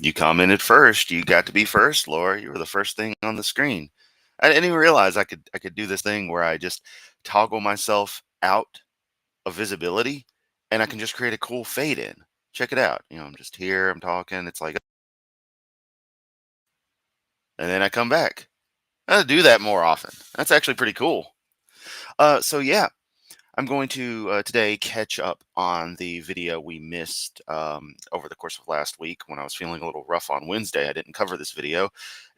You commented first. You got to be first, Laura. You were the first thing on the screen. I didn't even realize I could do this thing where I just toggle myself out of visibility and I can just create a cool fade in. Check it out. I'm just here, I'm talking, it's like, and then I come back. I'll do that more often. That's actually pretty cool. So yeah, I'm going to today catch up on the video we missed over the course of last week when I was feeling a little rough on Wednesday. I didn't cover this video,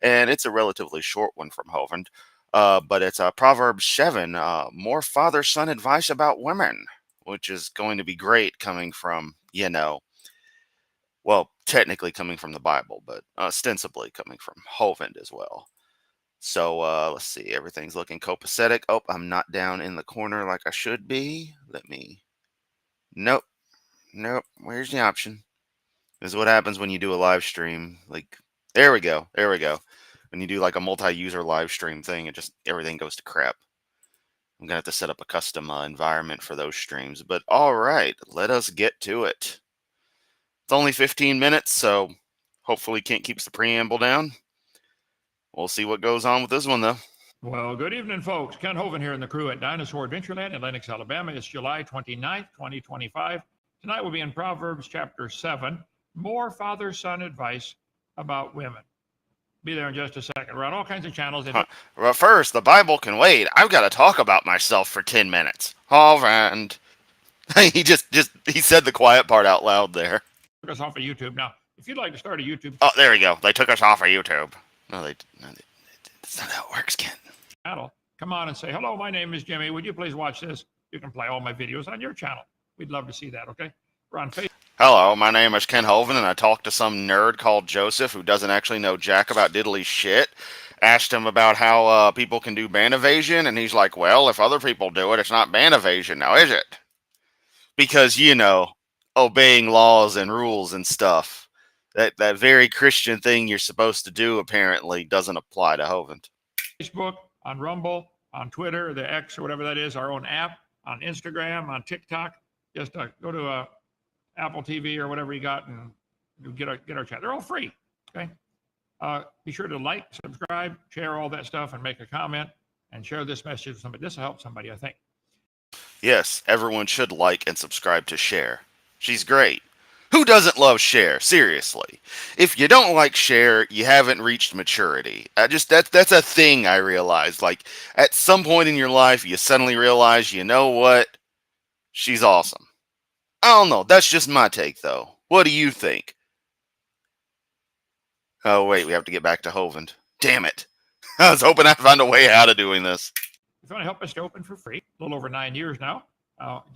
and it's a relatively short one from Hovland, but it's Proverbs 7, more father-son advice about women, which is going to be great coming from, well, technically coming from the Bible, but ostensibly coming from Hovland as well. So let's see. Everything's looking copacetic. Oh, I'm not down in the corner like I should be. Let me. Nope. Nope. Where's the option? This is what happens when you do a live stream. Like, there we go. There we go. When you do like a multi-user live stream thing, it just everything goes to crap. I'm gonna have to set up a custom environment for those streams. But all right, let us get to it. It's only 15 minutes, so hopefully Kent keeps the preamble down. We'll see what goes on with this one though. Well, good evening, folks. Ken Hovind here in the crew at Dinosaur Adventureland in Lenox, Alabama. It's July 29th, 2025. Tonight we'll be in Proverbs chapter 7, more father-son advice about women. Be there in just a second. We're on all kinds of channels. Well, first, the Bible can wait. I've got to talk about myself for 10 minutes. Oh, and he he said the quiet part out loud there. Took us off of YouTube. Now, if you'd like to start a YouTube... Oh, there we go. They took us off of YouTube. No, that's not how it works, Ken. Channel. Come on and say, hello, my name is Jimmy. Would you please watch this? You can play all my videos on your channel. We'd love to see that, okay? We're on Facebook. Hello, my name is Ken Hovind, and I talked to some nerd called Joseph who doesn't actually know jack about diddly shit. Asked him about how people can do band evasion, and he's like, well, if other people do it, it's not band evasion now, is it? Because, obeying laws and rules and stuff. That very Christian thing you're supposed to do apparently doesn't apply to Hovind. Facebook, on Rumble, on Twitter, the X or whatever that is, our own app, on Instagram, on TikTok. Just go to Apple TV or whatever you got and get our chat. They're all free. Okay. Be sure to like, subscribe, share all that stuff, and make a comment and share this message with somebody. This will help somebody, I think. Yes, everyone should like and subscribe to Cher. She's great. Who doesn't love Cher? Seriously. If you don't like Cher, you haven't reached maturity. That's a thing I realized. Like, at some point in your life, you suddenly realize, you know what? She's awesome. I don't know. That's just my take, though. What do you think? Oh, wait. We have to get back to Hovind. Damn it. I was hoping I'd find a way out of doing this. If you want to help us to open for free, a little over 9 years now,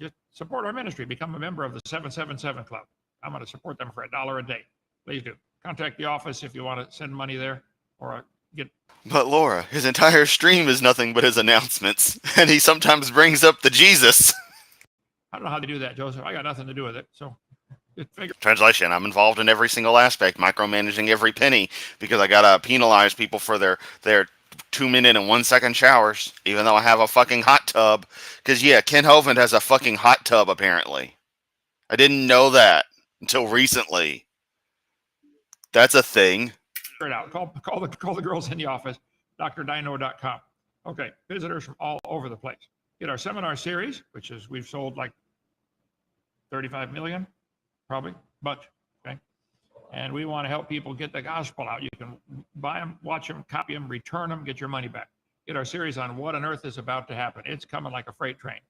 just support our ministry. Become a member of the 777 Club. I'm going to support them for $1 a day. Please do. Contact the office if you want to send money there or get... But Laura, his entire stream is nothing but his announcements, and he sometimes brings up the Jesus. I don't know how they do that, Joseph. I got nothing to do with it, so... Translation, I'm involved in every single aspect, micromanaging every penny, because I gotta penalize people for their 2-minute and 1-second showers, even though I have a fucking hot tub. Because, yeah, Ken Hovind has a fucking hot tub, apparently. I didn't know that until recently. That's a thing. Figure it out. Call the girls in the office, drdino.com. Okay, visitors from all over the place. Get our seminar series, which is, we've sold like 35 million, probably, bunch, okay? And we want to help people get the gospel out. You can buy them, watch them, copy them, return them, get your money back. Get our series on what on earth is about to happen. It's coming like a freight train.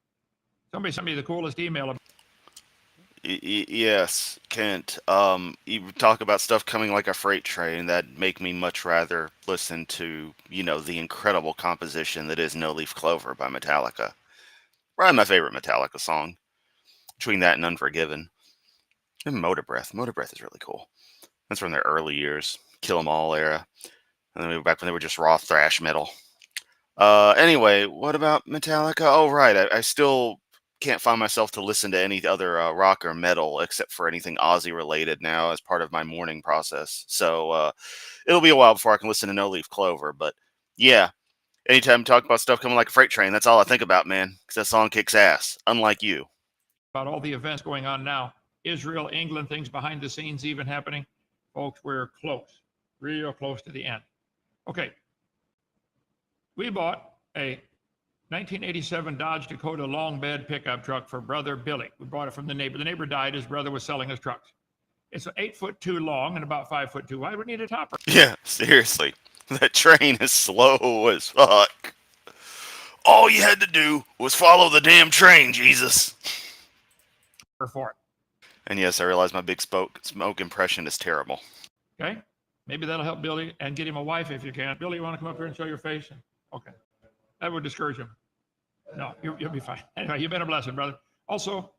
Somebody sent me the coolest email. Yes, Kent. You talk about stuff coming like a freight train. That make me much rather listen to, the incredible composition that is No Leaf Clover by Metallica. Probably my favorite Metallica song. Between that and Unforgiven. And Motor Breath. Motor Breath is really cool. That's from their early years. Kill 'Em All era. And then back when they were just raw thrash metal. Anyway, what about Metallica? Oh, right. I still can't find myself to listen to any other rock or metal except for anything Aussie related now as part of my mourning process. So it'll be a while before I can listen to No Leaf Clover. But yeah, anytime I talk about stuff coming like a freight train, that's all I think about, man. Because that song kicks ass, unlike you. About all the events going on now, Israel, England, things behind the scenes even happening. Folks, we're close, real close to the end. Okay. We bought a 1987 Dodge Dakota long bed pickup truck for brother Billy. We bought it from the neighbor. The neighbor died. His brother was selling his trucks. It's 8'2" long and about 5'2" wide. We need a topper. Yeah, seriously. That train is slow as fuck. All you had to do was follow the damn train, Jesus. For it. And yes, I realize my big smoke impression is terrible. Okay? Maybe that'll help Billy and get him a wife if you can. Billy, you want to come up here and show your face? Okay. That would discourage him. No, you'll be fine. Anyway, you've been a blessing, brother. Also,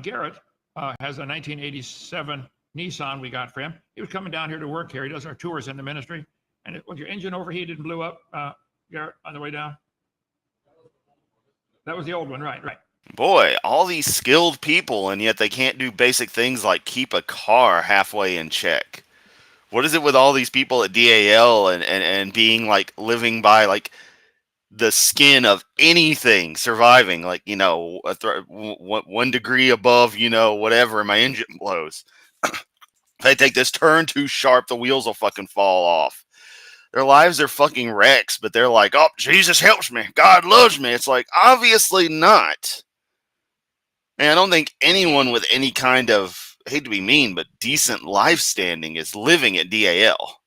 Garrett has a 1987 Nissan we got for him. He was coming down here to work here. He does our tours in the ministry. And was your engine overheated and blew up, Garrett, on the way down? That was the old one, right. Boy, all these skilled people, and yet they can't do basic things like keep a car halfway in check. What is it with all these people at DAL and being like living by like the skin of anything surviving, like, 1 degree above, whatever, and my engine blows. If I take this turn too sharp, the wheels will fucking fall off. Their lives are fucking wrecks, but they're like, oh, Jesus helps me. God loves me. It's like, obviously not. And I don't think anyone with any kind of, I hate to be mean, but decent life standing is living at DAL.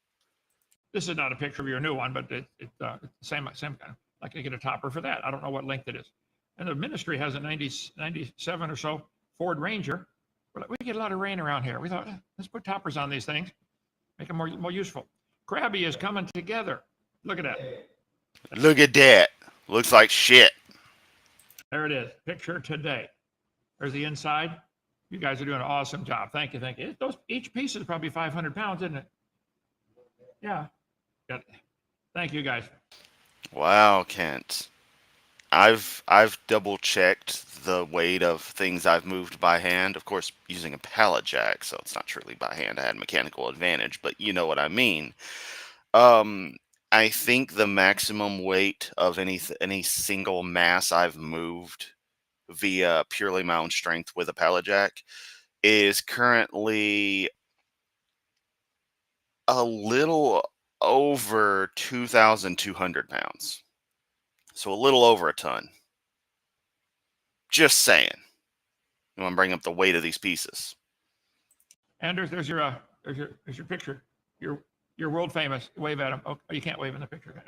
This is not a picture of your new one, but it's the same kind of, like I get a topper for that. I don't know what length it is. And the ministry has a 97 or so Ford Ranger. We get a lot of rain around here. We thought, let's put toppers on these things, make them more useful. Krabby is coming together. Look at that. Look at that. Looks like shit. There it is. Picture today. There's the inside. You guys are doing an awesome job. Thank you. Each piece is probably 500 pounds, isn't it? Yeah. Thank you, guys. Wow, Kent. I've double checked the weight of things I've moved by hand. Of course, using a pallet jack, so it's not truly by hand. I had mechanical advantage, but you know what I mean. I think the maximum weight of any single mass I've moved via purely my own strength with a pallet jack is currently a little over 2,200 pounds. So a little over a ton. Just saying. You want to bring up the weight of these pieces. Anders, there's your picture. You're world famous. Wave at him. Oh, you can't wave in the picture.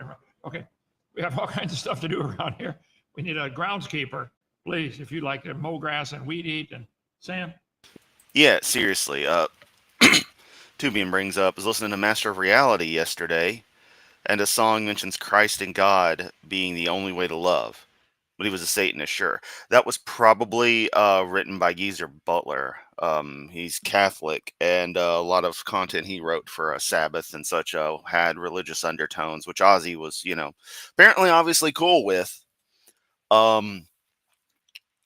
Okay. We have all kinds of stuff to do around here. We need a groundskeeper, please, if you'd like to mow grass and weed eat. And Sam? Yeah, seriously. Tubian brings up, I was listening to Master of Reality yesterday, and a song mentions Christ and God being the only way to love. But he was a Satanist, sure. That was probably written by Geezer Butler. He's Catholic, and a lot of content he wrote for Sabbath and such had religious undertones, which Ozzy was, apparently obviously cool with.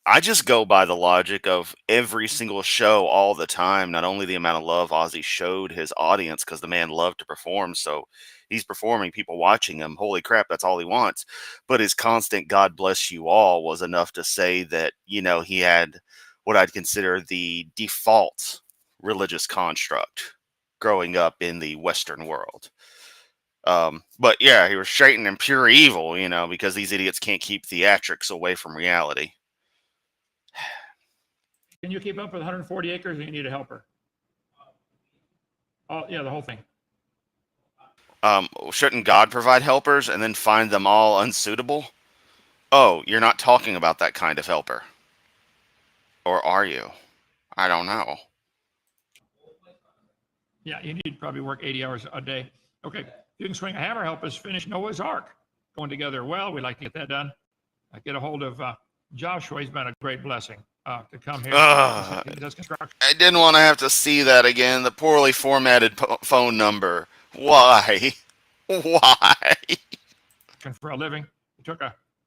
I just go by the logic of every single show all the time, not only the amount of love Ozzy showed his audience, because the man loved to perform, so he's performing, people watching him, holy crap, that's all he wants. But his constant God bless you all was enough to say that, he had what I'd consider the default religious construct growing up in the Western world. But yeah, he was Satan and pure evil, because these idiots can't keep theatrics away from reality. Can you keep up with 140 acres or you need a helper? Oh, yeah, the whole thing. Shouldn't God provide helpers and then find them all unsuitable? Oh, you're not talking about that kind of helper. Or are you? I don't know. Yeah, you need to probably work 80 hours a day. Okay, you can swing a hammer, help us finish Noah's Ark. Going together well, we'd like to get that done. Get a hold of Joshua. He's been a great blessing to come here. He does construction. I didn't want to have to see that again. The poorly formatted phone number. Why? Why? For a living. He took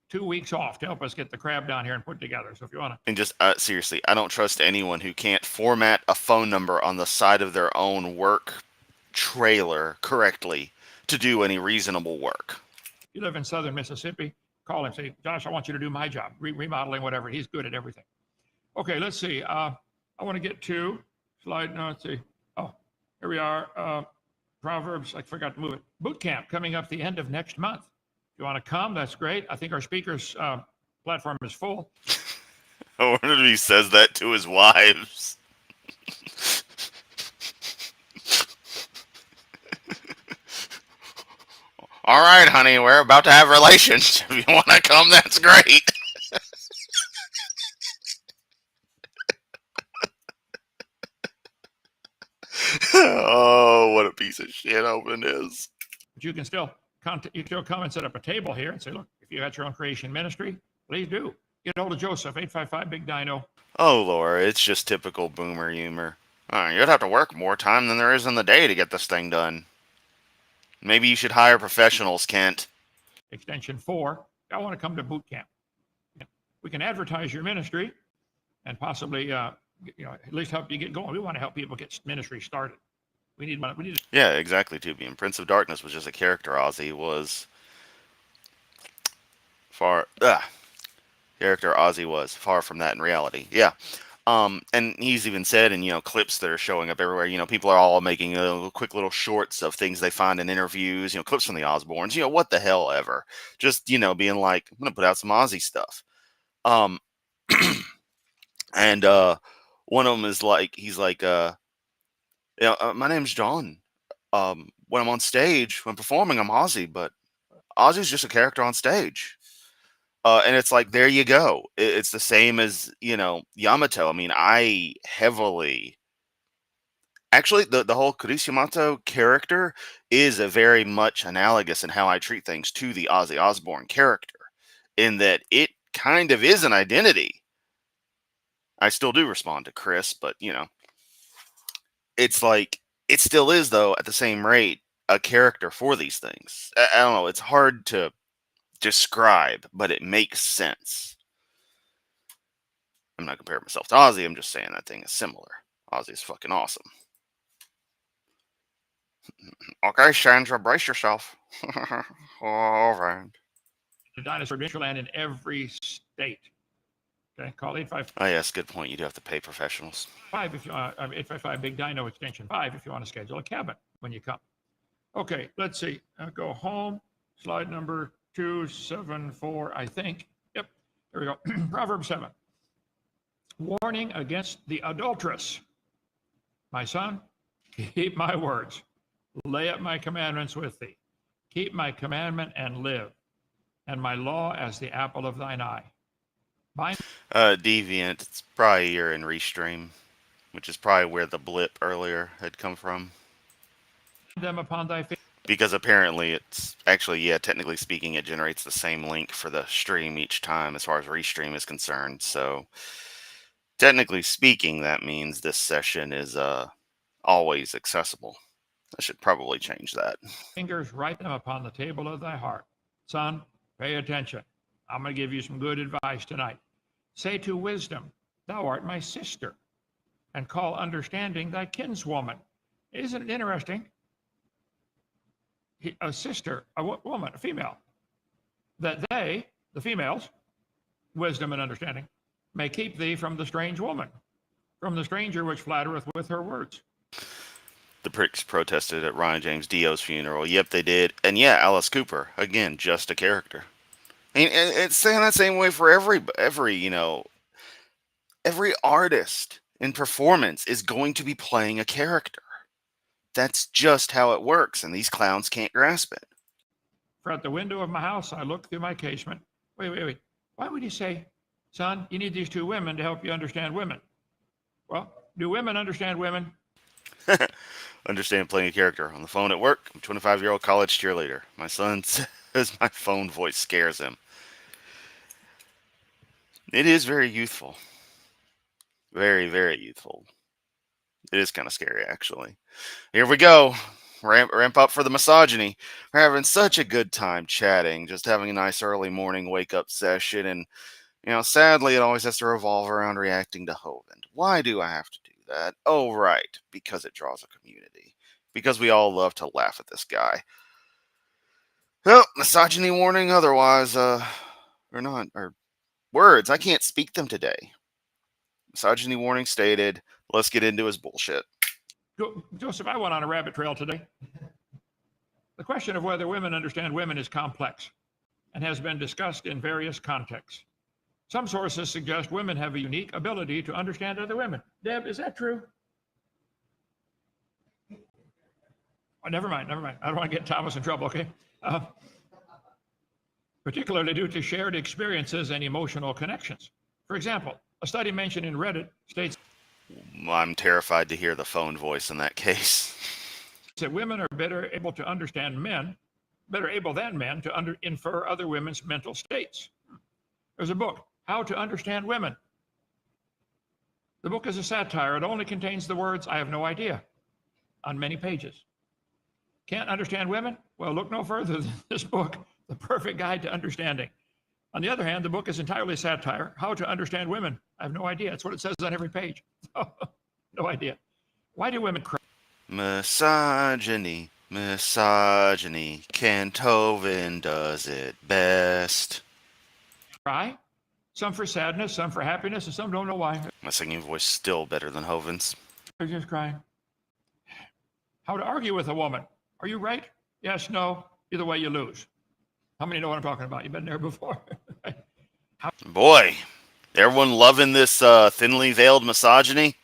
2 weeks off to help us get the crab down here and put together. So if you want to. And just seriously, I don't trust anyone who can't format a phone number on the side of their own work trailer correctly to do any reasonable work. You live in southern Mississippi, call him, say, Josh, I want you to do my job, remodeling, whatever. He's good at everything. Okay, let's see. I want to get to slide. No, let's see. Oh, Here we are. Proverbs, I forgot to move it. Boot camp coming up the end of next month. If you want to come, that's great. I think our speakers platform is full. I wonder if he says that to his wives. All right, honey, we're about to have relations. If you want to come, that's great. Oh, what a piece of shit Open is. But you can still come and set up a table here and say, look, if you got your own creation ministry, please do. Get hold of Joseph, 855 Big Dino. Oh, Laura, it's just typical boomer humor. You'd have to work more time than there is in the day to get this thing done. Maybe you should hire professionals, Kent. Extension 4. I want to come to boot camp. We can advertise your ministry and possibly at least help you get going. We want to help people get ministry started. We need money. Yeah, exactly, Tubi. And Prince of Darkness was just a character. Ozzy was far. Character Ozzy was far from that in reality. Yeah. And he's even said in clips that are showing up everywhere. People are all making quick little shorts of things they find in interviews. Clips from the Osbournes. What the hell ever. Just being like, I'm gonna put out some Ozzy stuff. And one of them is like, he's like, my name's John. When I'm on stage, when performing, I'm Ozzy, but Ozzy's just a character on stage. And it's like, there you go. It's the same as, Yamato. I mean, I heavily. Actually, the whole Chris Yamato character is a very much analogous in how I treat things to the Ozzy Osbourne character, in that it kind of is an identity. I still do respond to Chris, but, it's like, it still is, though, at the same rate, a character for these things. I don't know. It's hard to describe, but it makes sense. I'm not comparing myself to Ozzy. I'm just saying that thing is similar. Ozzy is fucking awesome. Okay, Sandra, brace yourself. All right. The dinosaur Adventureland in every state. Okay, call 855. Oh yes, good point. You do have to pay professionals. 855 Big Dino Extension 5 if you want to schedule a cabin when you come. Okay, let's see. Go home. Slide number 274, I think. Yep, there we go. Proverbs 7. Warning against the adulteress. My son, keep my words. Lay up my commandments with thee. Keep my commandment and live, and my law as the apple of thine eye. Deviant, it's probably you're in Restream, which is probably where the blip earlier had come from. Them upon thy face. Because apparently it's actually, technically speaking, it generates the same link for the stream each time as far as Restream is concerned. So, technically speaking, that means this session is always accessible. I should probably change that. Fingers, write them upon the table of thy heart. Son, pay attention. I'm going to give you some good advice tonight. Say to wisdom, thou art my sister, and call understanding thy kinswoman. Isn't it interesting? A sister, a woman, a female, that they, the females, wisdom and understanding, may keep thee from the strange woman, from the stranger which flattereth with her words. The pricks protested at Ryan James Dio's funeral. Yep, they did. And yeah, Alice Cooper, again, just a character. And it's saying that same way for every artist in performance is going to be playing a character. That's just how it works, and these clowns can't grasp it. For at the window of my house, I looked through my casement. Wait. Why would you say, son, you need these two women to help you understand women? Well, do women understand women? Understand playing a character. On the phone at work, I'm a 25-year-old college cheerleader. My son says my phone voice scares him. It is very youthful. Very, very youthful. It is kind of scary, actually. Here we go. Ramp up for the misogyny. We're having such a good time chatting, just having a nice early morning wake-up session, and, sadly, it always has to revolve around reacting to Hovind. Why do I have to do that? Oh, right, because it draws a community. Because we all love to laugh at this guy. Well, misogyny warning otherwise, or words, I can't speak them today. Misogyny warning stated. Let's get into his bullshit. Joseph, I went on a rabbit trail today. The question of whether women understand women is complex and has been discussed in various contexts. Some sources suggest women have a unique ability to understand other women. Deb, is that true? Oh, never mind. I don't want to get Thomas in trouble, okay? Particularly due to shared experiences and emotional connections. For example, a study mentioned in Reddit states I'm terrified to hear the phone voice in that case. that women are better able than men to infer other women's mental states. There's a book, How to Understand Women. The book is a satire. It only contains the words, I have no idea, on many pages. Can't understand women? Well, look no further than this book, The Perfect Guide to Understanding. On the other hand, the book is entirely satire. How to Understand Women? I have no idea. That's what it says on every page. No idea. Why do women cry? Misogyny, Cantovin does it best. Some for sadness, some for happiness, and some don't know why. My singing voice still better than Hoven's. They're just crying. How to argue with a woman. Are you right? Yes, no. Either way, you lose. How many know what I'm talking about? You've been there before. Boy, everyone loving this thinly veiled misogyny.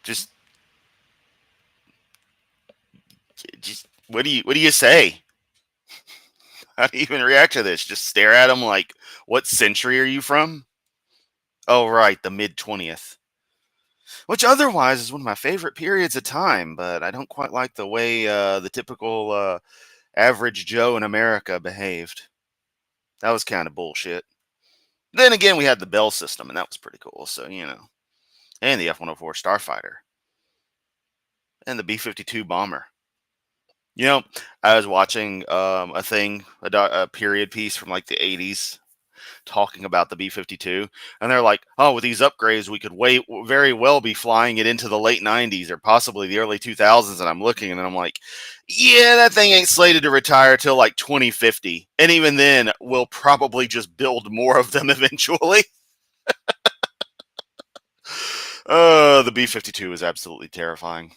Just what do you say? How do you even react to this? Just stare at them like, what century are you from? Oh, right, the mid-20th. Which otherwise is one of my favorite periods of time, but I don't quite like the way the typical average Joe in America behaved. That was kind of bullshit. Then again, we had the Bell system, and that was pretty cool, so, you know. And the F-104 Starfighter. And the B-52 bomber. You know, I was watching a period piece from like the 80s talking about the B-52, and they're like, oh, with these upgrades, we could very well be flying it into the late 90s or possibly the early 2000s, and I'm looking, and I'm like, yeah, that thing ain't slated to retire till like 2050, and even then, we'll probably just build more of them eventually. The B-52 is absolutely terrifying.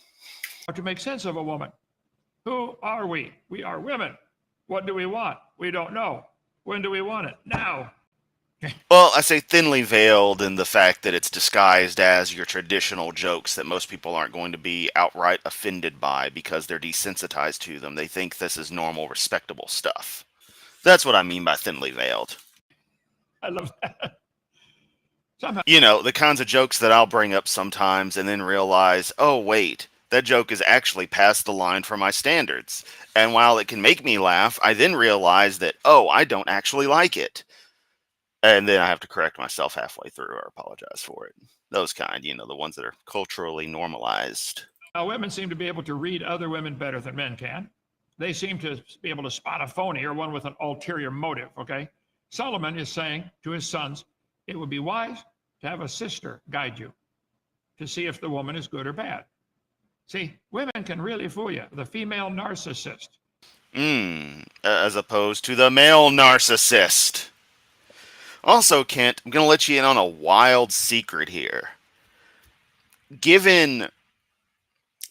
To make sense of a woman. Who are we? We are women. What do we want? We don't know. When do we want it? Now. Well, I say thinly veiled in the fact that it's disguised as your traditional jokes that most people aren't going to be outright offended by because they're desensitized to them. They think this is normal, respectable stuff. That's what I mean by thinly veiled. I love that. Somehow. You know, the kinds of jokes that I'll bring up sometimes and then realize, oh, wait, that joke is actually past the line for my standards. And while it can make me laugh, I then realize that, oh, I don't actually like it. And then I have to correct myself halfway through or apologize for it. Those kind, you know, the ones that are culturally normalized. Now, women seem to be able to read other women better than men can. They seem to be able to spot a phony or one with an ulterior motive, okay? Solomon is saying to his sons, it would be wise to have a sister guide you to see if the woman is good or bad. See, women can really fool you. The female narcissist. As opposed to the male narcissist. Also, Kent, I'm going to let you in on a wild secret here. Given,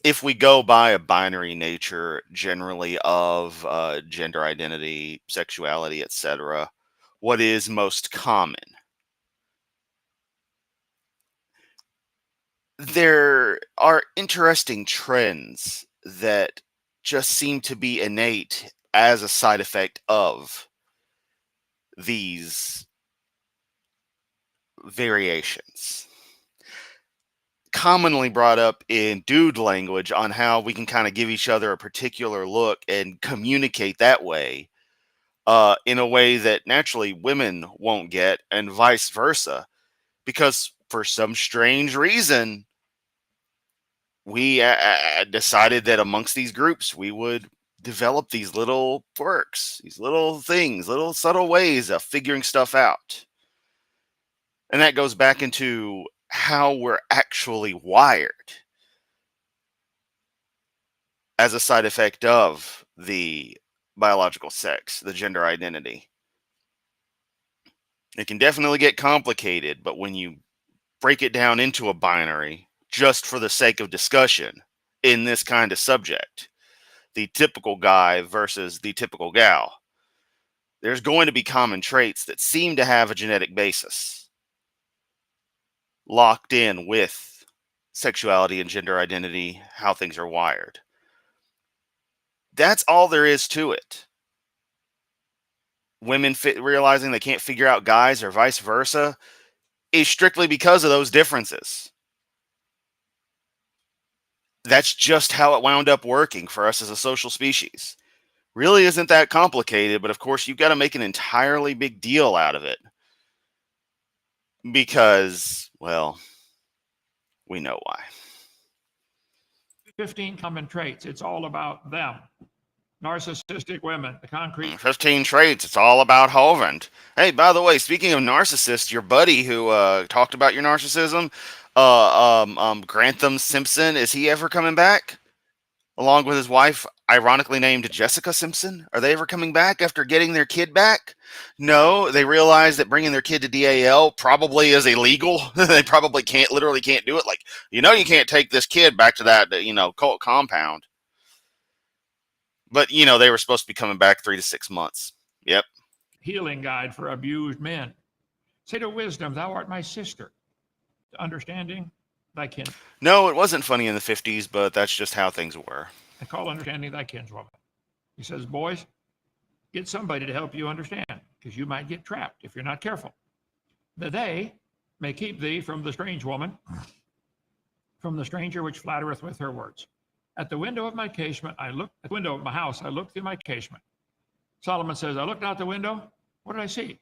if we go by a binary nature generally of gender identity, sexuality, etc., what is most common? There are interesting trends that just seem to be innate as a side effect of these variations. Commonly brought up in dude language on how we can kind of give each other a particular look and communicate that way in a way that naturally women won't get, and vice versa. Because for some strange reason, we decided that amongst these groups, we would develop these little quirks, these little things, little subtle ways of figuring stuff out. And that goes back into how we're actually wired as a side effect of the biological sex, the gender identity. It can definitely get complicated, but when you break it down into a binary, just for the sake of discussion in this kind of subject, the typical guy versus the typical gal, there's going to be common traits that seem to have a genetic basis locked in with sexuality and gender identity, how things are wired. That's all there is to it. Women realizing they can't figure out guys or vice versa is strictly because of those differences. That's just how it wound up working for us as a social species. Really isn't that complicated, but of course you've got to make an entirely big deal out of it. Because, well, we know why. 15 common traits. It's all about them. Narcissistic women, the concrete 15 traits. It's all about Hovland. Hey, by the way, speaking of narcissists, your buddy who talked about your narcissism, Grantham Simpson, is he ever coming back? Along with his wife, ironically named Jessica Simpson? Are they ever coming back after getting their kid back? No, they realize that bringing their kid to DAL probably is illegal. They probably literally can't do it. Like, you can't take this kid back to that, cult compound. But, they were supposed to be coming back 3 to 6 months. Yep. healing guide for abused men. Say to wisdom, thou art my sister. To understanding, thy kin. No, it wasn't funny in the 50s, but that's just how things were. And call understanding thy kinswoman. He says, boys, get somebody to help you understand, because you might get trapped if you're not careful. That they may keep thee from the strange woman, from the stranger which flattereth with her words. At the window of my casement, at the window of my house, I looked through my casement. Solomon says, I looked out the window. What did I see?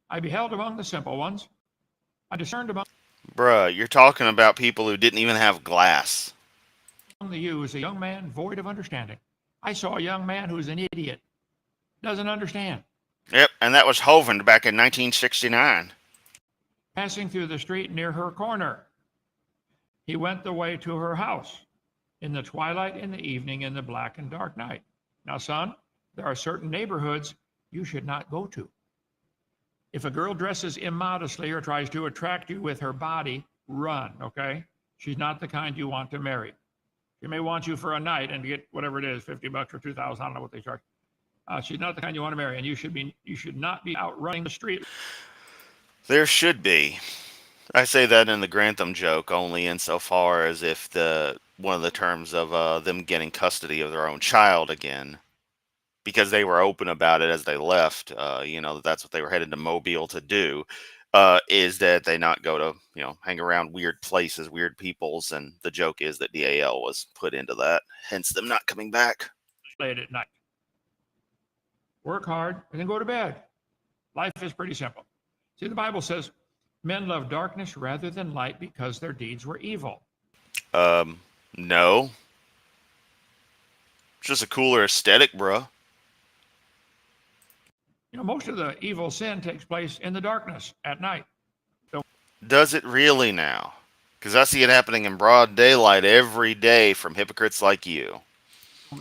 I beheld among the simple ones. I discerned among Bruh, you're talking about people who didn't even have glass. the youths a young man void of understanding. I saw a young man who's an idiot, doesn't understand. Yep, and that was Hovland back in 1969. Passing through the street near her corner, he went the way to her house. In the twilight, in the evening, in the black and dark night. Now, son, there are certain neighborhoods you should not go to. If a girl dresses immodestly or tries to attract you with her body, run, okay? She's not the kind you want to marry. She may want you for a night and get whatever it is, $50 or $2,000, I don't know what they charge. She's not the kind you want to marry, and you should not be out running the street. There should be. I say that in the Grantham joke only insofar as if one of the terms of them getting custody of their own child again, because they were open about it as they left, that's what they were headed to Mobile to do, is that they not go to, hang around weird places, weird peoples, and the joke is that DAL was put into that, hence them not coming back. Late at night. Work hard and then go to bed. Life is pretty simple. See, the Bible says, men love darkness rather than light because their deeds were evil. No. It's just a cooler aesthetic, bro. Most of the evil sin takes place in the darkness at night. Does it really now? Because I see it happening in broad daylight every day from hypocrites like you.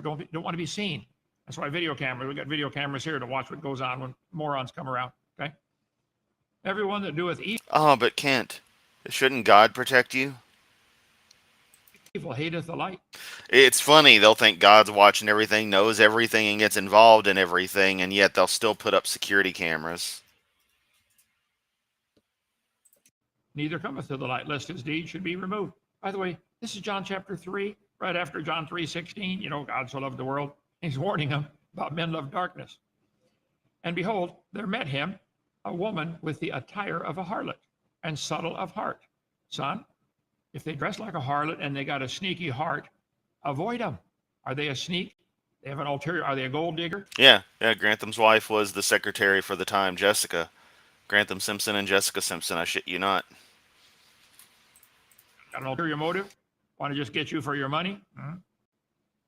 Don't want to be seen. That's why we got video cameras here to watch what goes on when morons come around, okay? Everyone that doeth Oh, but Kent, shouldn't God protect you? evil hateth the light. It's funny, they'll think God's watching everything, knows everything, and gets involved in everything, and yet they'll still put up security cameras. Neither cometh to the light, lest his deed should be removed. By the way, this is John chapter 3, right after John 3:16. God so loved the world. He's warning them about men love darkness. And behold, there met him a woman with the attire of a harlot and subtle of heart. Son, if they dress like a harlot and they got a sneaky heart, avoid them. Are they a sneak? They have an ulterior. Are they a gold digger? Yeah. Grantham's wife was the secretary for the time, Jessica. Grantham Simpson and Jessica Simpson, I shit you not. Got an ulterior motive? Want to just get you for your money?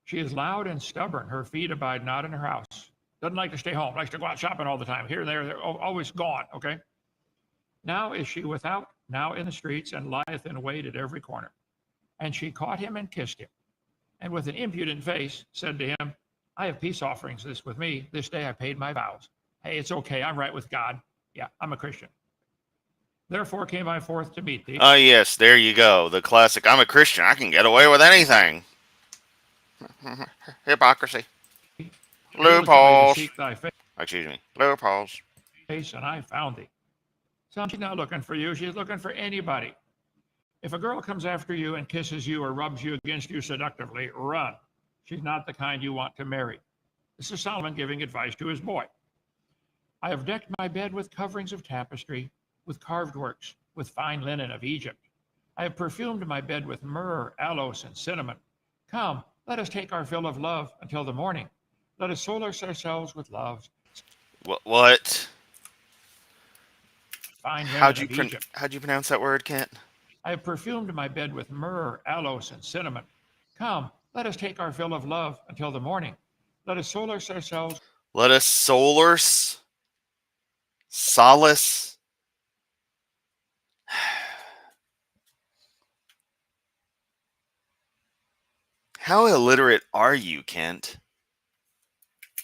She is loud and stubborn. Her feet abide not in her house. Doesn't like to stay home. Likes to go out shopping all the time. Here and there, they're always gone, okay? Now is she without, now in the streets, and lieth in wait at every corner. And she caught him and kissed him. And with an impudent face said to him, I have peace offerings with me. This day I paid my vows. Hey, it's okay. I'm right with God. Yeah, I'm a Christian. Therefore came I forth to meet thee. Oh, yes, there you go. The classic, I'm a Christian, I can get away with anything. Hypocrisy. Diligently to Loopholes. seek thy Excuse me. Loopholes. face, and I found thee. Son, she's not looking for you. She's looking for anybody. If a girl comes after you and kisses you or rubs you against you seductively, run. She's not the kind you want to marry. This is Solomon giving advice to his boy. I have decked my bed with coverings of tapestry, with carved works, with fine linen of Egypt. I have perfumed my bed with myrrh, aloes, and cinnamon. Come, let us take our fill of love until the morning. Let us solace ourselves with loves. What? Fine linen of Egypt. How'd you pronounce that word, Kent? I have perfumed my bed with myrrh, aloes, and cinnamon. Come, let us take our fill of love until the morning. Let us solace ourselves. Let us solace. Solace. How illiterate are you, Kent?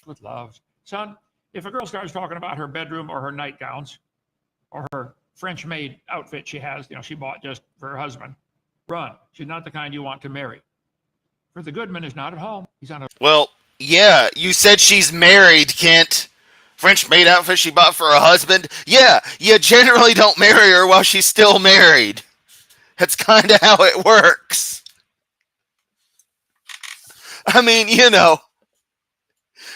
With loves. Son, if a girl starts talking about her bedroom or her nightgowns or her French maid outfit she has, she bought just for her husband, run. She's not the kind you want to marry. For the Goodman is not at home. He's on a. Well, yeah, you said she's married, Kent. French maid outfit she bought for her husband. Yeah, you generally don't marry her while she's still married. That's kind of how it works. I mean,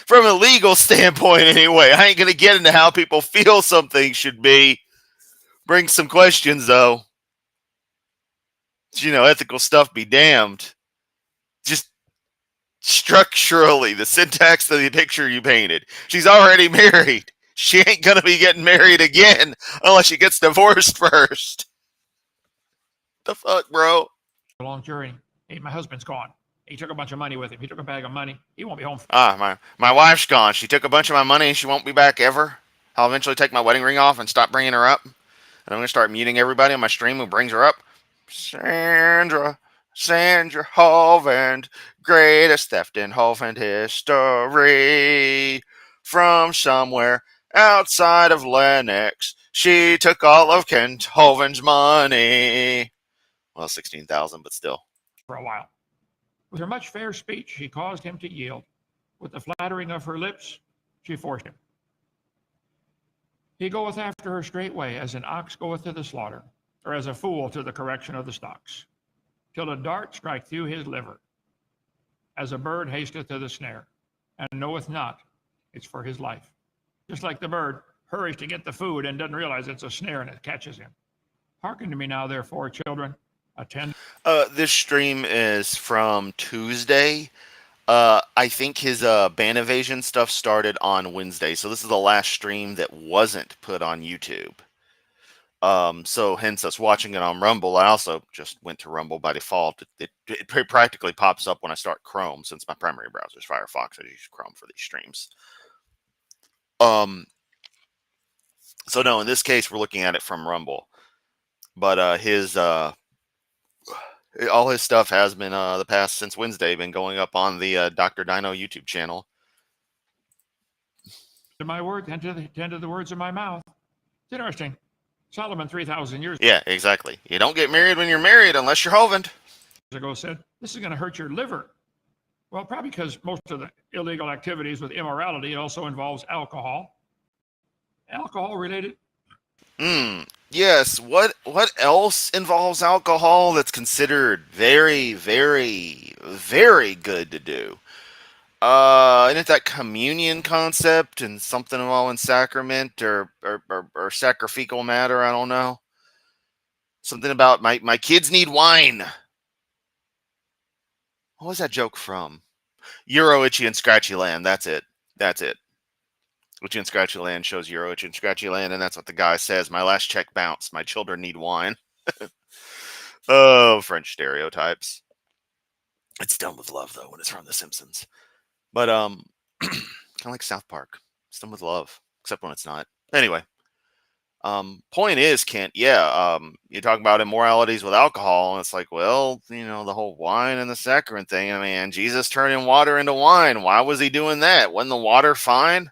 from a legal standpoint anyway, I ain't going to get into how people feel something should be. Bring some questions, though. Ethical stuff be damned. Just structurally, the syntax of the picture you painted. She's already married. She ain't going to be getting married again unless she gets divorced first. The fuck, bro? A long journey. Hey, my husband's gone. He took a bunch of money with him. He took a bag of money. He won't be home. My wife's gone. She took a bunch of my money and she won't be back ever. I'll eventually take my wedding ring off and stop bringing her up. And I'm going to start muting everybody on my stream who brings her up. Sandra Hovland, greatest theft in Hovland history. From somewhere outside of Lennox, she took all of Kent Hovland's money. Well, 16,000, but still. For a while. With her much fair speech, she caused him to yield. With the flattering of her lips, she forced him. He goeth after her straightway, as an ox goeth to the slaughter, or as a fool to the correction of the stocks, till a dart strike through his liver, as a bird hasteth to the snare, and knoweth not it's for his life. Just like the bird hurries to get the food and doesn't realize it's a snare and it catches him. Hearken to me now, therefore, children. Attend. This stream is from Tuesday. I think his ban evasion stuff started on Wednesday, so this is the last stream that wasn't put on YouTube. So hence us watching it on Rumble. I also just went to Rumble by default. It practically pops up when I start Chrome, since my primary browser is Firefox. I use Chrome for these streams. So no, in this case, we're looking at it from Rumble. But all his stuff has been the past since Wednesday been going up on the Dr. Dino YouTube channel. To my word, tend to the words of my mouth. It's interesting. Solomon 3,000 years Yeah, exactly. You don't get married when you're married unless you're Hovland. ago said, this is going to hurt your liver. Well, probably because most of the illegal activities with immorality, it also involves alcohol. Alcohol related. Yes. What else involves alcohol that's considered very, very, very good to do? Isn't it that communion concept and something involving sacrament or sacrificial matter? I don't know. Something about my kids need wine. What was that joke from? Euro Itchy and Scratchy Land. That's it. Itchy and Scratchy Land shows Euro Itchy and Scratchy Land, and that's what the guy says. My last check bounced. My children need wine. Oh, French stereotypes. It's done with love, though, when it's from The Simpsons. But, kind of like South Park. It's done with love, except when it's not. Anyway. Point is, Kent, you talk about immoralities with alcohol, and it's like, well, the whole wine and the sacrament thing. I mean, Jesus turning water into wine. Why was he doing that? Wasn't the water fine?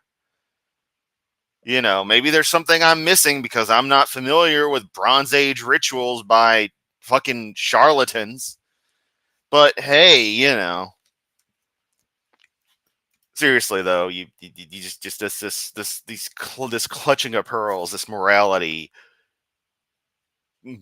Maybe there's something I'm missing because I'm not familiar with Bronze Age rituals by fucking charlatans. But hey, seriously though, you just this clutching of pearls, this morality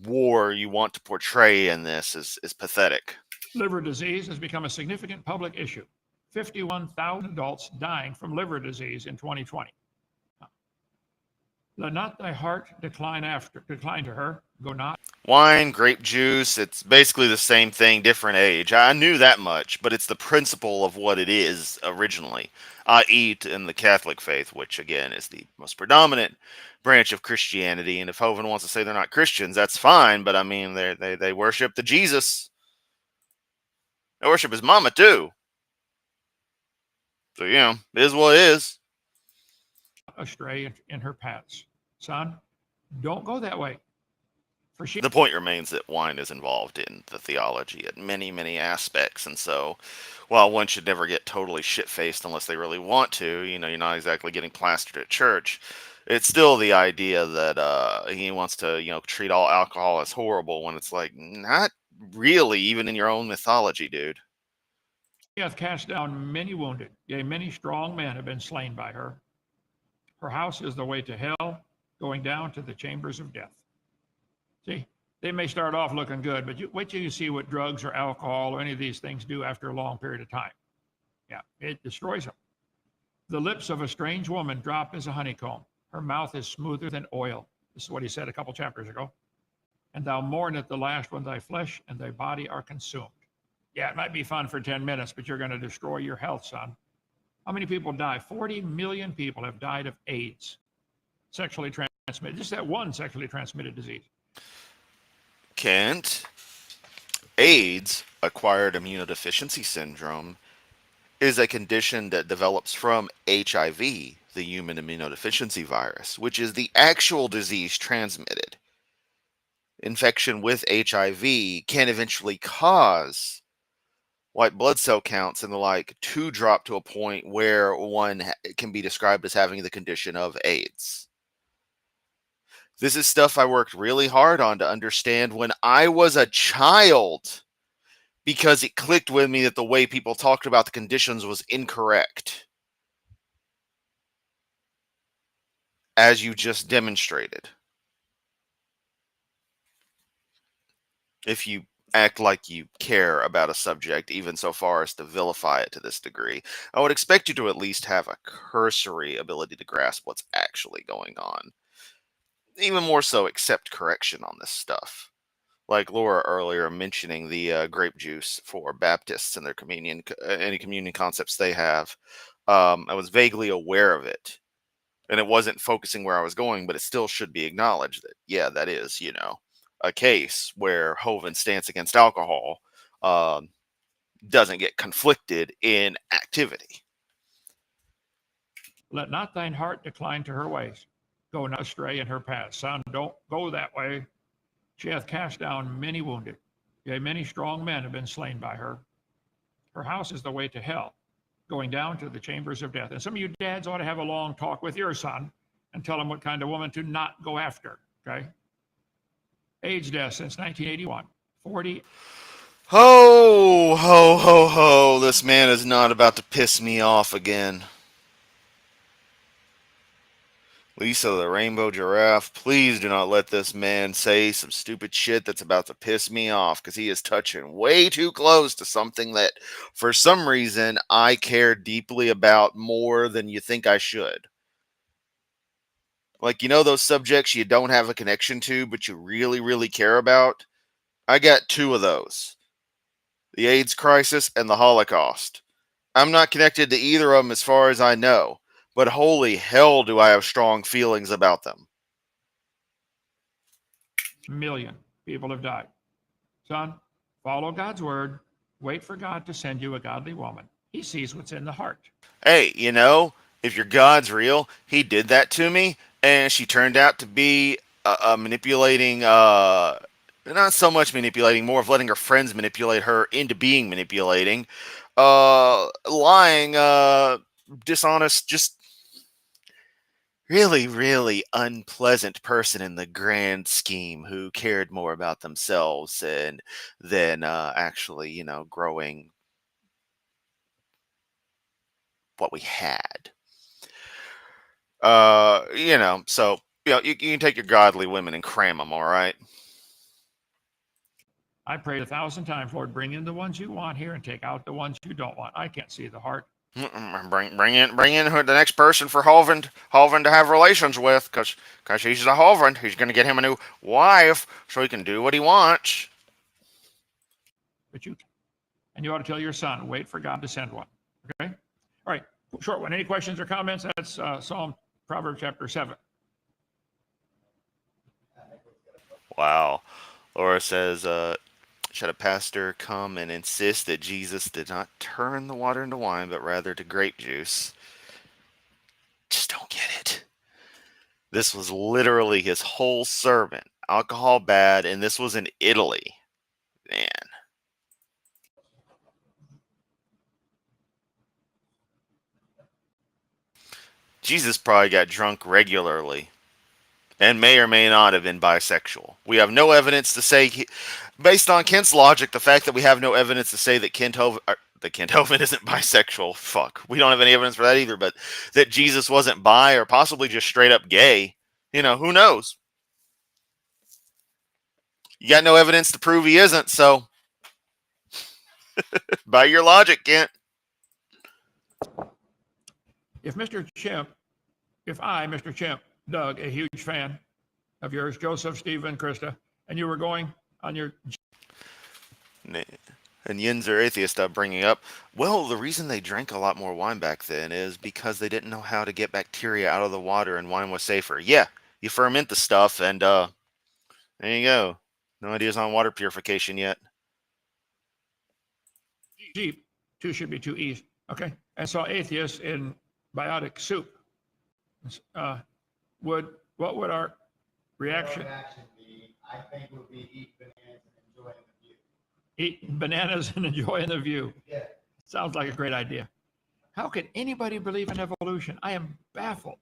war you want to portray in this is pathetic. Liver disease has become a significant public issue. 51,000 adults dying from liver disease in 2020. Let not thy heart decline to her, go not. Wine, grape juice, it's basically the same thing, different age. I knew that much, but it's the principle of what it is originally, i.e., in the Catholic faith, which again is the most predominant branch of Christianity. And if Hovind wants to say they're not Christians, that's fine. But I mean, they worship the Jesus. They worship his mama too. So it is what it is. Astray in her paths. Son, don't go that way. For she The point remains that wine is involved in the theology at many, many aspects, and so while one should never get totally shit-faced unless they really want to, you're not exactly getting plastered at church. It's still the idea that he wants to, treat all alcohol as horrible when it's like not really, even in your own mythology, dude. hath cast down many wounded, yea, many strong men have been slain by her. Her house is the way to hell, going down to the chambers of death. See, they may start off looking good, but wait till you see what drugs or alcohol or any of these things do after a long period of time. Yeah, it destroys them. The lips of a strange woman drop as a honeycomb. Her mouth is smoother than oil. This is what he said a couple chapters ago. And thou mourn at the last when thy flesh and thy body are consumed. Yeah, it might be fun for 10 minutes, but you're going to destroy your health, son. How many people die? 40 million people have died of AIDS, sexually transmitted. Just that one sexually transmitted disease. Kent, AIDS, acquired immunodeficiency syndrome, is a condition that develops from HIV, the human immunodeficiency virus, which is the actual disease transmitted. Infection with HIV can eventually cause white blood cell counts and the like to drop to a point where one can be described as having the condition of AIDS. This is stuff I worked really hard on to understand when I was a child because it clicked with me that the way people talked about the conditions was incorrect, as you just demonstrated. If you act like you care about a subject, even so far as to vilify it to this degree, I would expect you to at least have a cursory ability to grasp what's actually going on. Even more so, accept correction on this stuff. Like Laura earlier mentioning the grape juice for Baptists and their communion, any communion concepts they have. I was vaguely aware of it, and it wasn't focusing where I was going, but it still should be acknowledged that, yeah, that is, a case where Hovind's stance against alcohol doesn't get conflicted in activity. Let not thine heart decline to her ways. Go not astray in her paths. Son, don't go that way. She hath cast down many wounded. Yea, many strong men have been slain by her. Her house is the way to hell, going down to the chambers of death. And some of you dads ought to have a long talk with your son and tell him what kind of woman to not go after, okay? AIDS death since 1981, 40. Ho, ho, ho, ho. This man is not about to piss me off again. Lisa the Rainbow Giraffe, please do not let this man say some stupid shit that's about to piss me off, because he is touching way too close to something that, for some reason, I care deeply about more than you think I should. Like, those subjects you don't have a connection to, but you really, really care about? I got two of those: the AIDS crisis and the Holocaust. I'm not connected to either of them as far as I know, but holy hell do I have strong feelings about them. Million people have died. Son, follow God's word. Wait for God to send you a godly woman. He sees what's in the heart. Hey, if your God's real, he did that to me, and she turned out to be manipulating, not so much manipulating, more of letting her friends manipulate her into being manipulating, lying, dishonest, just really, really unpleasant person in the grand scheme who cared more about themselves and than actually, growing what we had. So you can take your godly women and cram them, all right? I prayed 1,000 times, Lord, bring in the ones you want here and take out the ones you don't want. I can't see the heart. Bring in the next person for Holvin to have relations with, cause he's a Holvin. He's gonna get him a new wife so he can do what he wants. But you ought to tell your son, wait for God to send one. Okay? All right, short one. Any questions or comments? That's Proverbs chapter 7. Wow. Laura says, should a pastor come and insist that Jesus did not turn the water into wine, but rather to grape juice? Just don't get it. This was literally his whole sermon. Alcohol bad, and this was in Italy. Man. Jesus probably got drunk regularly and may or may not have been bisexual. We have no evidence to say, based on Kent's logic, the fact that we have no evidence to say that Kent Hovind isn't bisexual, fuck. We don't have any evidence for that either, but that Jesus wasn't bi or possibly just straight up gay, who knows? You got no evidence to prove he isn't, so by your logic, Kent. If Mr. Chimp, Doug, a huge fan of yours, Joseph, Stephen, Krista, and you were going on your... And Yinzer atheist bringing up, well, the reason they drank a lot more wine back then is because they didn't know how to get bacteria out of the water and wine was safer. Yeah, you ferment the stuff and there you go. No ideas on water purification yet. Jeep, 2 should be 2 E's. Okay. And saw atheists in biotic soup. What would our reaction be? I think would be eat bananas and enjoying the view. Eat bananas and enjoying the view. Yeah. Sounds like a great idea. How could anybody believe in evolution? I am baffled.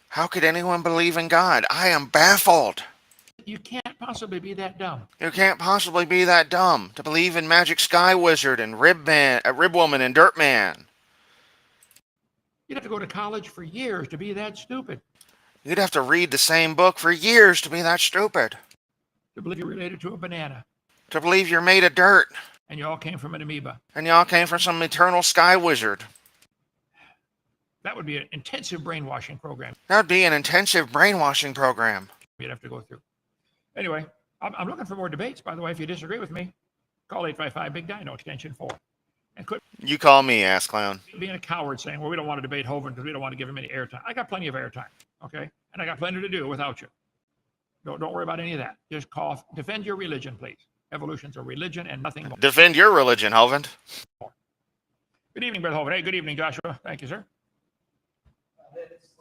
How could anyone believe in God? I am baffled. You can't possibly be that dumb. You can't possibly be that dumb to believe in Magic Sky Wizard and Rib Woman and Dirt Man. You'd have to go to college for years to be that stupid. You'd have to read the same book for years to be that stupid. To believe you're related to a banana. To believe you're made of dirt. And you all came from an amoeba. And y'all came from some eternal sky wizard. That would be an intensive brainwashing program. That'd be an intensive brainwashing program. You'd have to go through. Anyway, I'm looking for more debates, by the way. If you disagree with me, call 855-BIG-DINO, extension 4. And quit You call me, ass clown. being a coward saying, well, we don't want to debate Hovind because we don't want to give him any airtime. I got plenty of airtime, okay? And I got plenty to do without you. Don't worry about any of that. Just defend your religion, please. Evolution's a religion and nothing more. Defend your religion, Hovind. Good evening, Brother Hovind. Hey, good evening, Joshua. Thank you, sir.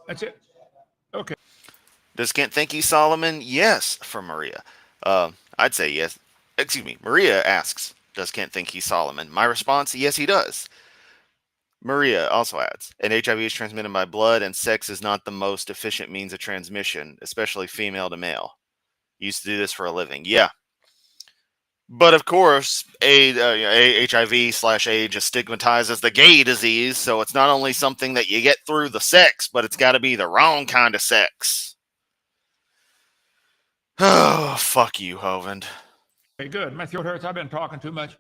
That's it. Okay. Does Kent think he's Solomon? Yes, from Maria. I'd say yes. Excuse me. Maria asks, does Kent think he's Solomon? My response, yes, he does. Maria also adds, and HIV is transmitted by blood, and sex is not the most efficient means of transmission, especially female to male. Used to do this for a living. Yeah. But of course, HIV/AIDS is stigmatized as the gay disease, so it's not only something that you get through the sex, but it's got to be the wrong kind of sex. Oh, fuck you, Hovind. Okay, good. My throat hurts. I've been talking too much.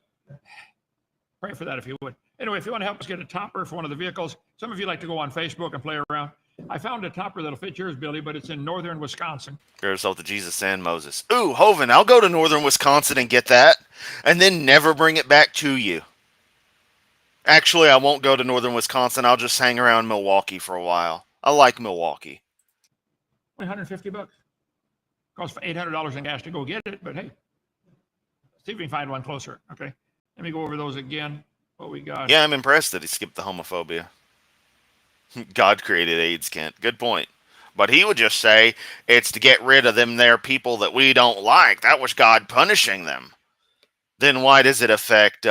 Pray for that if you would. Anyway, if you want to help us get a topper for one of the vehicles, some of you like to go on Facebook and play around. I found a topper that'll fit yours, Billy, but it's in northern Wisconsin. Give yourself to Jesus and Moses. Ooh, Hovind, I'll go to northern Wisconsin and get that, and then never bring it back to you. Actually, I won't go to northern Wisconsin. I'll just hang around Milwaukee for a while. I like Milwaukee. $150. Costs $800 in gas to go get it, but hey, see if we can find one closer. Okay, let me go over those again. What we got? Yeah, I'm impressed that he skipped the homophobia. God created AIDS, Kent. Good point. But he would just say it's to get rid of them there people that we don't like. That was God punishing them. Then why does it affect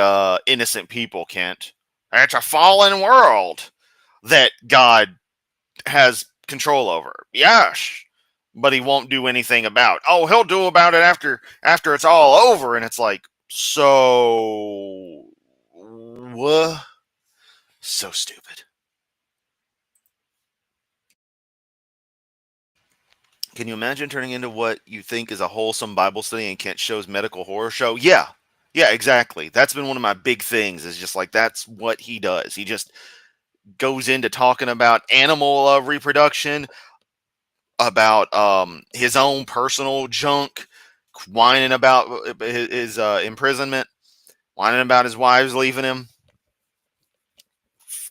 innocent people, Kent? It's a fallen world that God has control over. Yes, but he won't do anything about it. Oh, he'll do about it after it's all over. And it's like, so what? So stupid. Can you imagine turning into what you think is a wholesome Bible study and Kent Show's medical horror show? Yeah. Yeah, exactly. That's been one of my big things, is just like, that's what he does. He just goes into talking about animal reproduction, about his own personal junk, whining about his imprisonment, whining about his wives leaving him,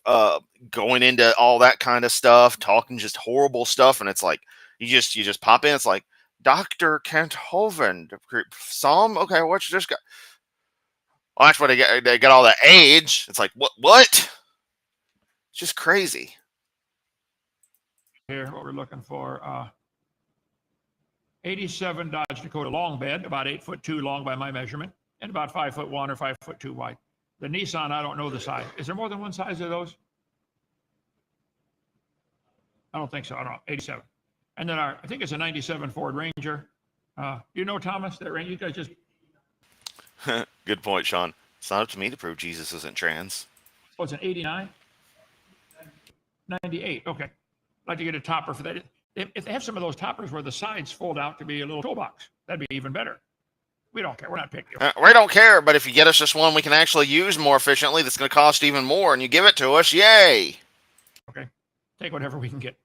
uh, going into all that kind of stuff, talking just horrible stuff, and it's like you just pop in. It's like, Dr. Kent Hovind, Psalm. Okay, what's this guy? Well, that's what they get. They got all that age. It's like, what? What? It's just crazy. Here, what we're looking for. 87 Dodge Dakota long bed, about 8'2" long by my measurement, and about 5'1" or 5'2" wide. The Nissan, I don't know the size. Is there more than one size of those? I don't think so. I don't know. 87. And then I think it's a 97 Ford Ranger. You know, Thomas, that Ranger, you guys just. Good point, Sean. It's not up to me to prove Jesus isn't trans. Oh, it's an 89? 98. Okay. I'd like to get a topper for that. If they have some of those toppers where the sides fold out to be a little toolbox, that'd be even better. We don't care. We're not picky. We don't care, but if you get us this one we can actually use more efficiently, that's going to cost even more, and you give it to us, yay! Okay. Take whatever we can get.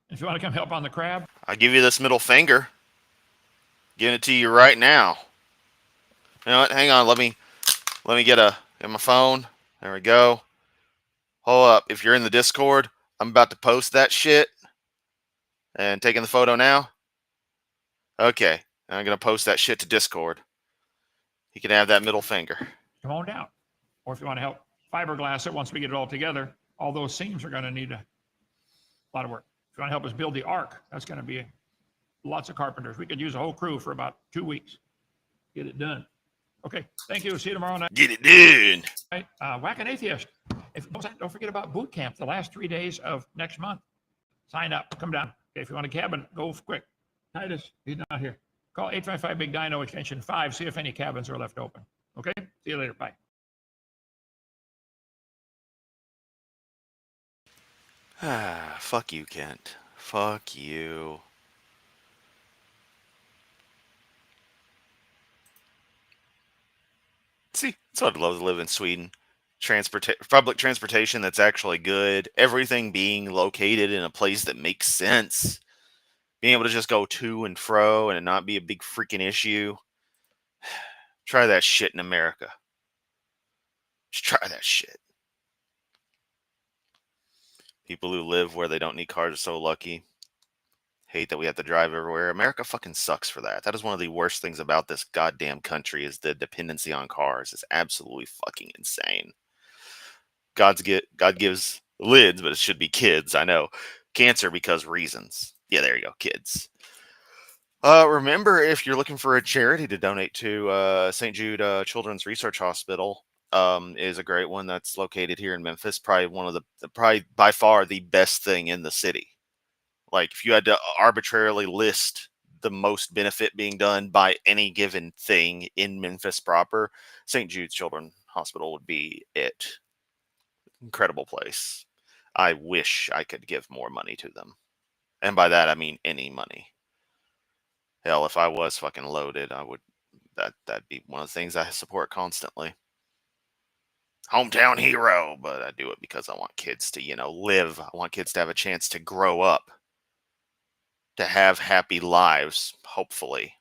If you want to come help on the crab, I give you this middle finger. Giving it to you right now. You know what? Hang on. Let me get my phone. There we go. Hold up. If you're in the Discord, I'm about to post that shit. And taking the photo now. Okay. I'm going to post that shit to Discord. You can have that middle finger. come on down. Or if you want to help fiberglass it once we get it all together, all those seams are going to need a lot of work. If you want to help us build the ark, that's going to be lots of carpenters. We could use a whole crew for about 2 weeks. Get it done. Okay, thank you. See you tomorrow night. Get it done. Whack an Atheist. Don't forget about boot camp the last 3 days of next month. Sign up. Come down. Okay, if you want a cabin, go quick. Titus, he's not here. Call 855 Big Dino extension 5. See if any cabins are left open. Okay? See you later. Bye. Fuck you, Kent. Fuck you. See, that's what I'd love to live in Sweden. Public transportation that's actually good. Everything being located in a place that makes sense. Being able to just go to and fro and it not be a big freaking issue. Try that shit in America. Just try that shit. People who live where they don't need cars are so lucky. Hate that we have to drive everywhere. America fucking sucks for that. That is one of the worst things about this goddamn country, is the dependency on cars. It's absolutely fucking insane. God gives lids, but it should be kids. I know. Cancer because reasons. Yeah, there you go, kids. Remember, if you're looking for a charity to donate to, St. Jude Children's Research Hospital is a great one that's located here in Memphis. Probably one of probably by far the best thing in the city. Like, if you had to arbitrarily list the most benefit being done by any given thing in Memphis proper, St. Jude's Children's Hospital would be it. Incredible place. I wish I could give more money to them. And by that, I mean any money. Hell, if I was fucking loaded, I would. That'd be one of the things I support constantly. Hometown hero, but I do it because I want kids to, live. I want kids to have a chance to grow up, to have happy lives, hopefully,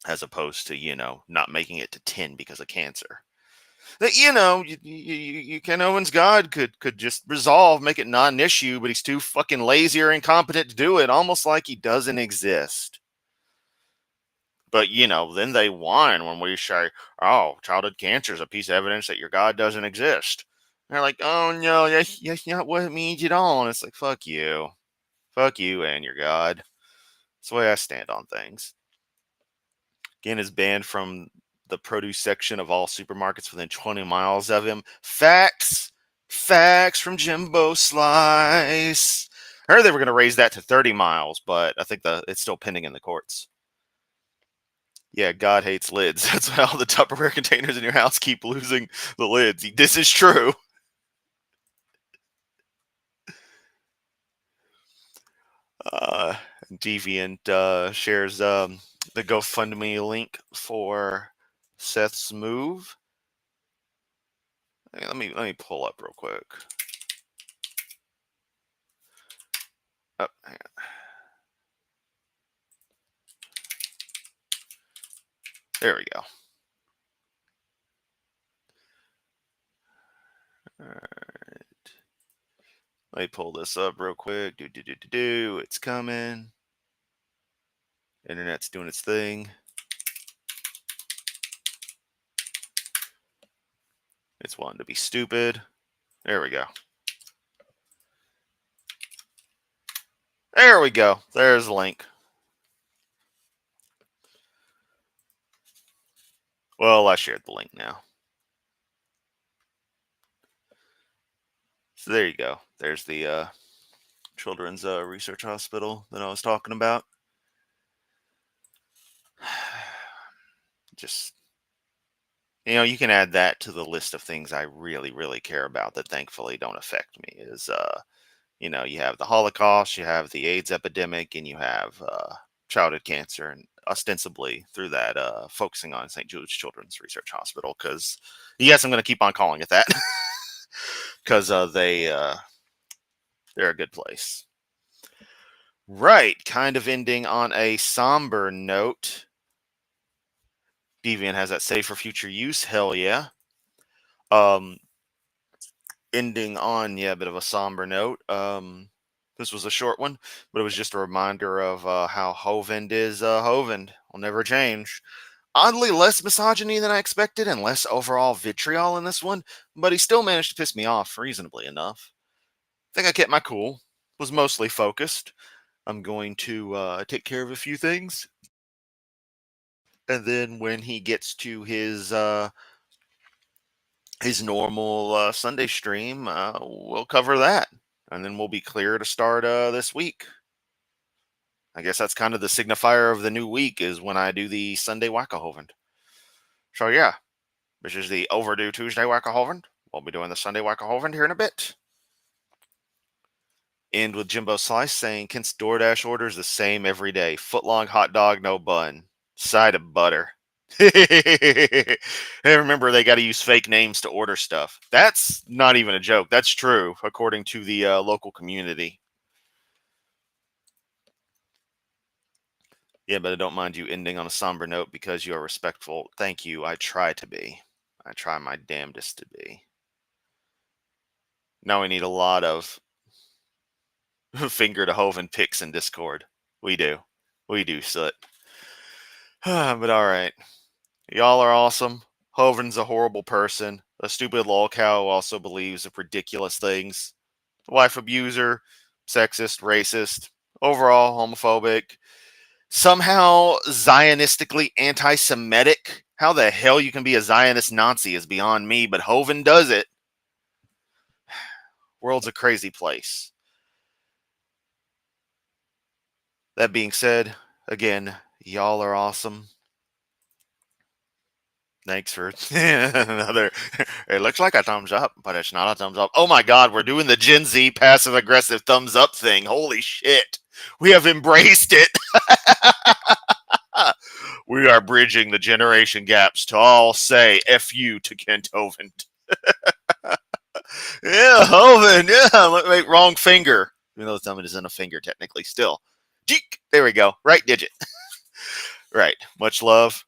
as opposed to, not making it to 10 because of cancer. That, Ken Owens' God could just make it not an issue, but he's too fucking lazy or incompetent to do it, almost like he doesn't exist. But, then they whine when we say, oh, childhood cancer is a piece of evidence that your God doesn't exist. And they're like, oh, no, that's not what it means at all. And it's like, fuck you. Fuck you and your God. That's the way I stand on things. Again, is banned from the produce section of all supermarkets within 20 miles of him. Facts from Jimbo Slice. I heard they were going to raise that to 30 miles, but I think it's still pending in the courts. Yeah, God hates lids. That's why all the Tupperware containers in your house keep losing the lids. This is true. Deviant shares the GoFundMe link for Seth's move. Let me pull up real quick. Oh, hang on. There we go. All right. Let me pull this up real quick. It's coming. Internet's doing its thing. It's wanting to be stupid. There we go. There we go. There's the link. Well, I shared the link now. So there you go. There's the Children's Research Hospital that I was talking about. Just, you can add that to the list of things I really, really care about that thankfully don't affect me. Is, you have the Holocaust, you have the AIDS epidemic, and you have childhood cancer, and ostensibly through that, focusing on St. Jude's Children's Research Hospital, because, yes, I'm going to keep on calling it that, because they're a good place. Right, kind of ending on a somber note. Deviant has that saved for future use. Hell yeah. Ending on, a bit of a somber note. This was a short one, but it was just a reminder of how Hovend is Hovend. Will never change. Oddly less misogyny than I expected and less overall vitriol in this one, but he still managed to piss me off reasonably enough. I think I kept my cool. Was mostly focused. I'm going to take care of a few things. And then when he gets to his normal Sunday stream, we'll cover that. And then we'll be clear to start this week. I guess that's kind of the signifier of the new week is when I do the Sunday Wackahovend. So yeah, this is the overdue Tuesday Wackahovend. We'll be doing the Sunday Wackahovend here in a bit. End with Jimbo Slice saying Kent's DoorDash order is the same every day. Footlong hot dog, no bun. Side of butter. Hey, remember, they got to use fake names to order stuff. That's not even a joke. That's true, according to the local community. Yeah, but I don't mind you ending on a somber note because you are respectful. Thank you. I try to be. I try my damnedest to be. Now we need a lot of finger to Hoven picks in Discord. We do. We do, Soot. But all right. Y'all are awesome. Hoven's a horrible person. A stupid lolcow who also believes in ridiculous things. Wife abuser. Sexist. Racist. Overall homophobic. Somehow Zionistically anti-Semitic. How the hell you can be a Zionist Nazi is beyond me, but Hoven does it. World's a crazy place. That being said, again, y'all are awesome. Thanks for another. It looks like a thumbs up, but it's not a thumbs up. Oh my God, we're doing the Gen Z passive aggressive thumbs up thing. Holy shit. We have embraced it. We are bridging the generation gaps to all say F you to Kent Hoven. Yeah, Hoven. Yeah, wait, wrong finger. Even though the thumb isn't a finger technically still. Jeek. There we go. Right digit. Right. Much love.